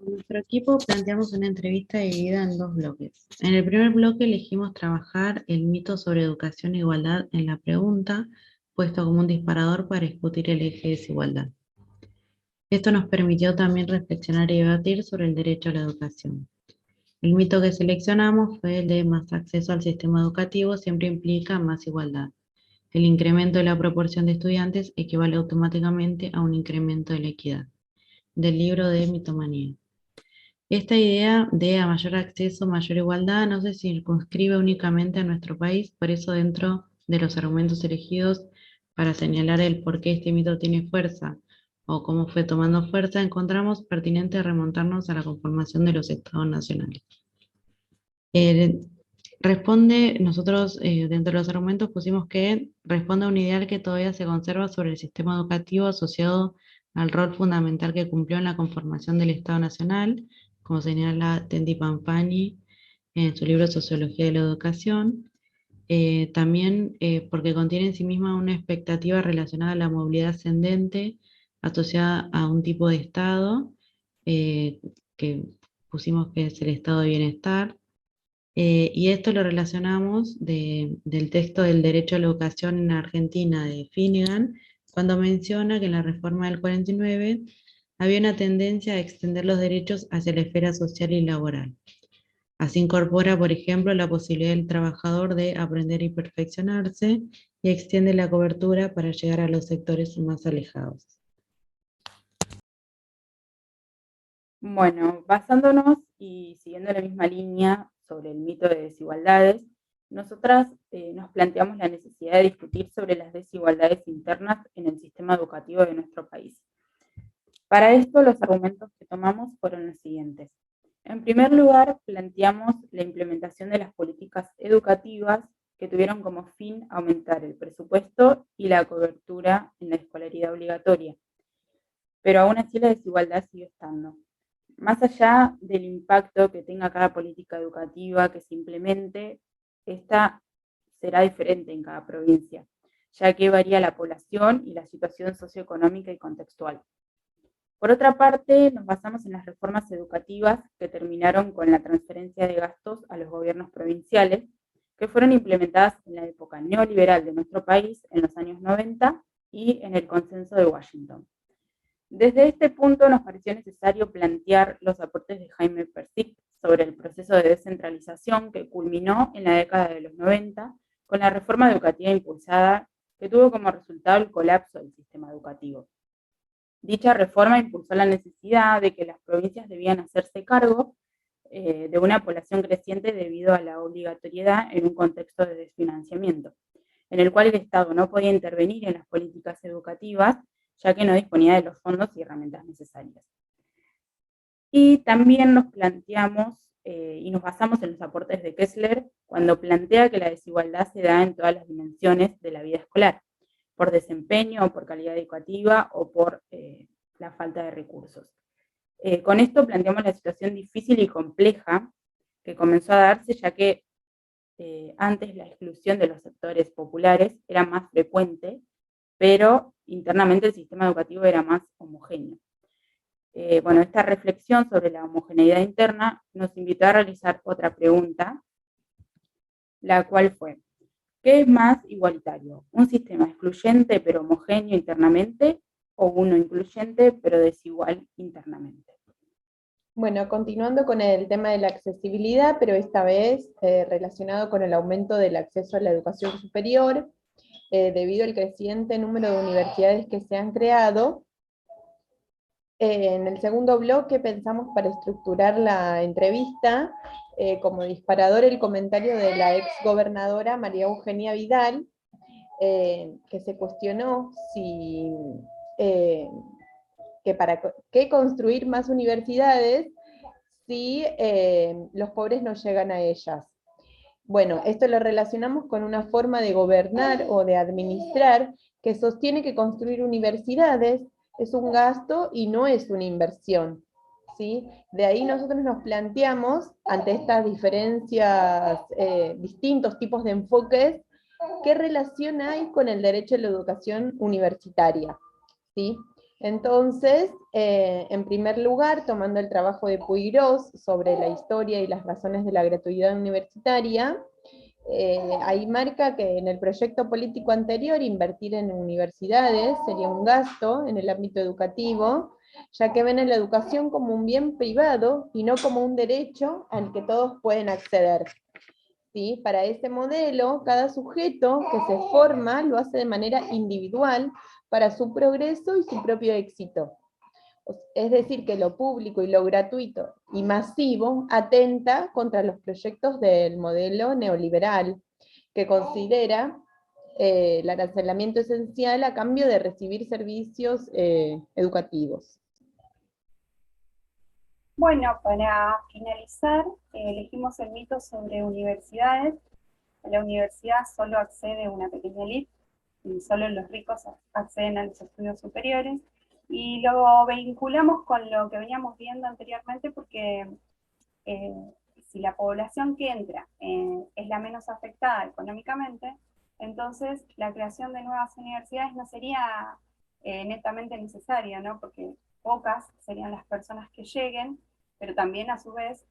Con nuestro equipo planteamos una entrevista dividida en dos bloques. En el primer bloque elegimos trabajar el mito sobre educación e igualdad en la pregunta, puesto como un disparador para discutir el eje de desigualdad. Esto nos permitió también reflexionar y debatir sobre el derecho a la educación. El mito que seleccionamos fue el de más acceso al sistema educativo siempre implica más igualdad. El incremento de la proporción de estudiantes equivale automáticamente a un incremento de la equidad. Del libro de Mitomanía. Esta idea de a mayor acceso, mayor igualdad, no se circunscribe únicamente a nuestro país, por eso dentro de los argumentos elegidos para señalar el por qué este mito tiene fuerza o cómo fue tomando fuerza, encontramos pertinente remontarnos a la conformación de los estados nacionales. Eh, nosotros dentro de los argumentos pusimos que responde a un ideal que todavía se conserva sobre el sistema educativo asociado al rol fundamental que cumplió en la conformación del Estado Nacional, como señala Tendi Pampani en su libro Sociología de la Educación, también porque contiene en sí misma una expectativa relacionada a la movilidad ascendente asociada a un tipo de Estado, que pusimos que es el estado de bienestar, y esto lo relacionamos del texto del derecho a la educación en Argentina de Finnegan, cuando menciona que en la reforma del 49 había una tendencia a extender los derechos hacia la esfera social y laboral. Así incorpora, por ejemplo, la posibilidad del trabajador de aprender y perfeccionarse y extiende la cobertura para llegar a los sectores más alejados. Bueno, basándonos y siguiendo la misma línea sobre el mito de desigualdades, nosotras nos planteamos la necesidad de discutir sobre las desigualdades internas en el sistema educativo de nuestro país. Para esto, los argumentos que tomamos fueron los siguientes. En primer lugar, planteamos la implementación de las políticas educativas que tuvieron como fin aumentar el presupuesto y la cobertura en la escolaridad obligatoria, pero aún así la desigualdad sigue estando. Más allá del impacto que tenga cada política educativa que se implemente, esta será diferente en cada provincia, ya que varía la población y la situación socioeconómica y contextual. Por otra parte, nos basamos en las reformas educativas que terminaron con la transferencia de gastos a los gobiernos provinciales, que fueron implementadas en la época neoliberal de nuestro país en los años 90 y en el consenso de Washington. Desde este punto nos pareció necesario plantear los aportes de Jaime Persik sobre el proceso de descentralización que culminó en la década de los 90 con la reforma educativa impulsada que tuvo como resultado el colapso del sistema educativo. Dicha reforma impulsó la necesidad de que las provincias debían hacerse cargo de una población creciente debido a la obligatoriedad en un contexto de desfinanciamiento, en el cual el Estado no podía intervenir en las políticas educativas, ya que no disponía de los fondos y herramientas necesarias. Y también nos planteamos y nos basamos en los aportes de Kessler cuando plantea que la desigualdad se da en todas las dimensiones de la vida escolar, por desempeño, por calidad educativa o por la falta de recursos. Con esto planteamos la situación difícil y compleja que comenzó a darse, ya que antes la exclusión de los sectores populares era más frecuente, pero internamente el sistema educativo era más homogéneo. Bueno, esta reflexión sobre la homogeneidad interna nos invitó a realizar otra pregunta, la cual fue: ¿qué es más igualitario? ¿Un sistema excluyente pero homogéneo internamente o uno incluyente pero desigual internamente? Bueno, continuando con el tema de la accesibilidad, pero esta vez relacionado con el aumento del acceso a la educación superior, debido al creciente número de universidades que se han creado. En el segundo bloque pensamos para estructurar la entrevista como disparador el comentario de la ex gobernadora María Eugenia Vidal, que se cuestionó si que para qué construir más universidades si los pobres no llegan a ellas. Bueno, esto lo relacionamos con una forma de gobernar o de administrar que sostiene que construir universidades es un gasto y no es una inversión, ¿sí? De ahí nosotros nos planteamos, ante estas diferencias, distintos tipos de enfoques, ¿qué relación hay con el derecho a la educación universitaria? ¿Sí? Entonces, en primer lugar, tomando el trabajo de Puigros sobre la historia y las razones de la gratuidad universitaria, ahí marca que en el proyecto político anterior invertir en universidades sería un gasto en el ámbito educativo, ya que ven a la educación como un bien privado y no como un derecho al que todos pueden acceder. ¿Sí? Para ese modelo, cada sujeto que se forma lo hace de manera individual para su progreso y su propio éxito. Es decir, que lo público y lo gratuito y masivo atenta contra los proyectos del modelo neoliberal, que considera el arancelamiento esencial a cambio de recibir servicios educativos. Bueno, para finalizar, elegimos el mito sobre universidades. A la universidad solo accede una pequeña élite, y solo los ricos acceden a los estudios superiores, y lo vinculamos con lo que veníamos viendo anteriormente porque si la población que entra es la menos afectada económicamente, entonces la creación de nuevas universidades no sería netamente necesaria, ¿no? Porque pocas serían las personas que lleguen, pero también a su vez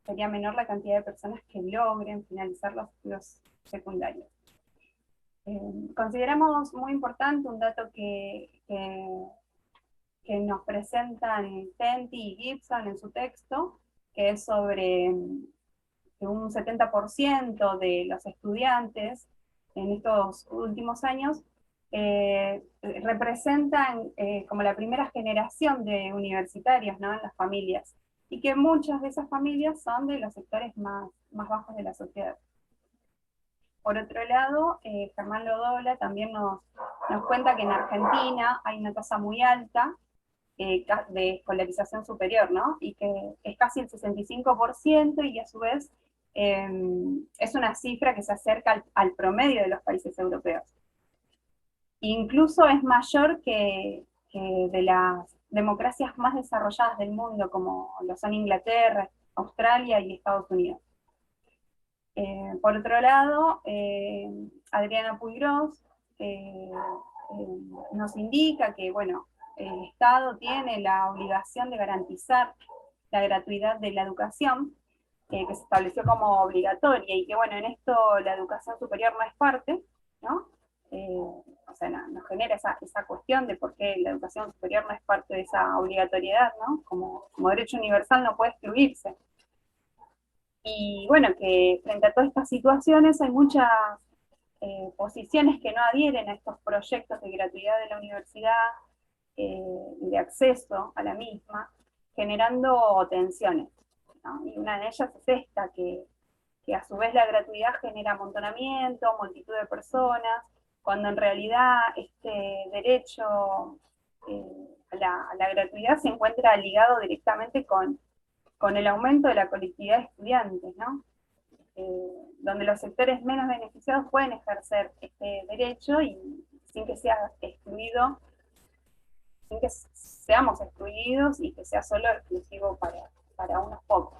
sería menor la cantidad de personas que logren finalizar los estudios secundarios. Consideramos muy importante un dato que nos presentan Tenti y Gibson en su texto, que es sobre que un 70% de los estudiantes en estos últimos años representan como la primera generación de universitarios, ¿no?, en las familias, y que muchas de esas familias son de los sectores más bajos de la sociedad. Por otro lado, Germán Lodobla también nos cuenta que en Argentina hay una tasa muy alta de escolarización superior, ¿no? Y que es casi el 65%, y a su vez es una cifra que se acerca al promedio de los países europeos. Incluso es mayor que de las democracias más desarrolladas del mundo, como lo son Inglaterra, Australia y Estados Unidos. Por otro lado, Adriana Puigros nos indica que, bueno, el Estado tiene la obligación de garantizar la gratuidad de la educación, que se estableció como obligatoria, y que, bueno, en esto la educación superior no es parte, ¿no? O sea, nos genera esa cuestión de por qué la educación superior no es parte de esa obligatoriedad, ¿no? Como derecho universal no puede excluirse. Y bueno, que frente a todas estas situaciones hay muchas posiciones que no adhieren a estos proyectos de gratuidad de la universidad y de acceso a la misma, generando tensiones, ¿no? Y una de ellas es esta, que a su vez la gratuidad genera amontonamiento, multitud de personas, cuando en realidad este derecho a la gratuidad se encuentra ligado directamente con el aumento de la colectividad de estudiantes, ¿no? Donde los sectores menos beneficiados pueden ejercer este derecho y sin que sea excluido, sin que seamos excluidos y que sea solo exclusivo para unos pocos.